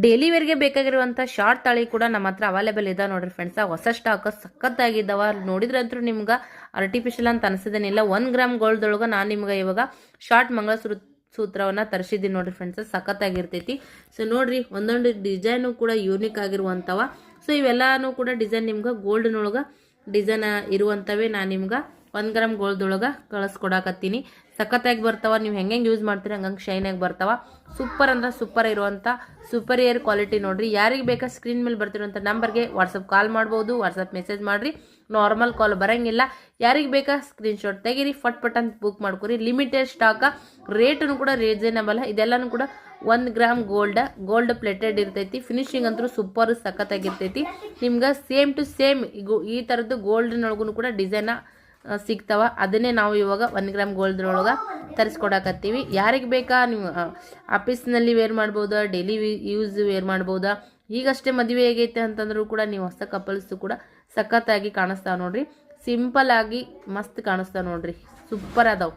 Daily ವೇರ್ಗೆ ಬೇಕಾಗಿರುವಂಥ short ತಾಳಿ ಕೂಡ ನಮ್ಮ ಹತ್ರ ಅವೈಲೇಬಲ್ ಇದೆ ನೋಡ್ರಿ ಫ್ರೆಂಡ್ಸ್. ಹೊಸ ಸ್ಟಾಕ್ ಸಖತ್ತಾಗಿದ್ದಾವ. ನೋಡಿದ್ರಂತೂ ನಿಮ್ಗೆ ಆರ್ಟಿಫಿಷಿಯಲ್ ಅಂತ ಅನಿಸೋದೇನಿಲ್ಲ. 1 ಗ್ರಾಮ್ ಗೋಲ್ಡ್ದೊಳಗೆ ನಾನು ನಿಮ್ಗೆ ಇವಾಗ ಶಾರ್ಟ್ ಸೂತ್ರವನ್ನ ತರಿಸಿದ್ದೀನಿ ನೋಡ್ರಿ ಫ್ರೆಂಡ್ಸ್. ಸಖತ್ತಾಗಿರ್ತೈತಿ. ಸೊ ನೋಡ್ರಿ, ಒಂದೊಂದು ಡಿಸೈನು ಕೂಡ ಯೂನಿಕ್ ಆಗಿರುವಂಥವ. ಸೊ ಇವೆಲ್ಲಾನು ಕೂಡ ಡಿಸೈನ್ ನಿಮ್ಗೆ ಗೋಲ್ಡ್ನೊಳಗೆ ಡಿಸೈನ್ ಇರುವಂಥವೇ ನಾನು ನಿಮ್ಗೆ 1 ಗ್ರಾಮ್ ಗೋಲ್ಡ್ದೊಳಗೆ ಕಳಿಸ್ಕೊಡಕತ್ತೀನಿ. ಸಖತ್ತಾಗಿ ಬರ್ತಾವ. ನೀವು ಹೆಂಗೆ ಯೂಸ್ ಮಾಡ್ತೀರಿ ಹಂಗಂಗೆ ಶೈನಾಗಿ ಬರ್ತಾವ. ಸೂಪರ್ ಅಂದ್ರೆ ಸೂಪರ್ ಇರುವಂಥ ಸೂಪರಿಯರ್ ಕ್ವಾಲಿಟಿ ನೋಡ್ರಿ. ಯಾರಿಗೆ ಬೇಕಾ ಸ್ಕ್ರೀನ್ ಮೇಲೆ ಬರ್ತಿರುವಂಥ ನಂಬರ್ಗೆ ವಾಟ್ಸಪ್ ಕಾಲ್ ಮಾಡ್ಬೋದು, ವಾಟ್ಸಪ್ ಮೆಸೇಜ್ ಮಾಡಿರಿ. ನಾರ್ಮಲ್ ಕಾಲ್ ಬರೋಂಗಿಲ್ಲ. ಯಾರಿಗೆ ಬೇಕಾ ಸ್ಕ್ರೀನ್ಶಾಟ್ ತೆಗೀರಿ, ಫಟ್ ಅಂತ ಬುಕ್ ಮಾಡ್ಕೊರಿ. ಲಿಮಿಟೆಡ್ ಸ್ಟಾಕ, ರೇಟನ್ನು ಕೂಡ ರೀಸನೇಬಲ್. ಇದೆಲ್ಲನೂ ಕೂಡ 1 ಗ್ರಾಮ್ ಗೋಲ್ಡ್ ಪ್ಲೇಟೆಡ್ ಇರ್ತೈತಿ. ಫಿನಿಶಿಂಗ್ ಅಂತೂ ಸೂಪರ್ ಸಖತ್ತಾಗಿರ್ತೈತಿ. ನಿಮ್ಗೆ ಸೇಮ್ ಟು ಸೇಮ್ ಈ ಥರದ್ದು ಗೋಲ್ಡ್ನೊಳಗೂ ಕೂಡ ಡಿಸೈನ ಸಿಗ್ತಾವ. ಅದನ್ನೇ ನಾವು ಇವಾಗ 1 ಗ್ರಾಮ್ ಗೋಲ್ಡ್ರೊಳಗೆ ತರಿಸ್ಕೊಡಕತ್ತೀವಿ. ಯಾರಿಗೆ ಬೇಕಾ ನೀವು ಆಫೀಸ್ನಲ್ಲಿ ವೇರ್ ಮಾಡ್ಬೋದಾ, ಡೈಲಿ ಯೂಸ್ ವೇರ್ ಮಾಡ್ಬೋದಾ. ಈಗಷ್ಟೇ ಮದುವೆ ಆಗೈತೆ ಅಂತಂದ್ರೂ ಕೂಡ ನೀವು ಹೊಸ ಕಪಲ್ಸ್ ಕೂಡ ಸಖತ್ತಾಗಿ ಕಾಣಿಸ್ತಾವ ನೋಡ್ರಿ. ಸಿಂಪಲ್ ಆಗಿ ಮಸ್ತ್ ಕಾಣಿಸ್ತಾವ ನೋಡ್ರಿ. ಸೂಪರ್ ಅದಾವ.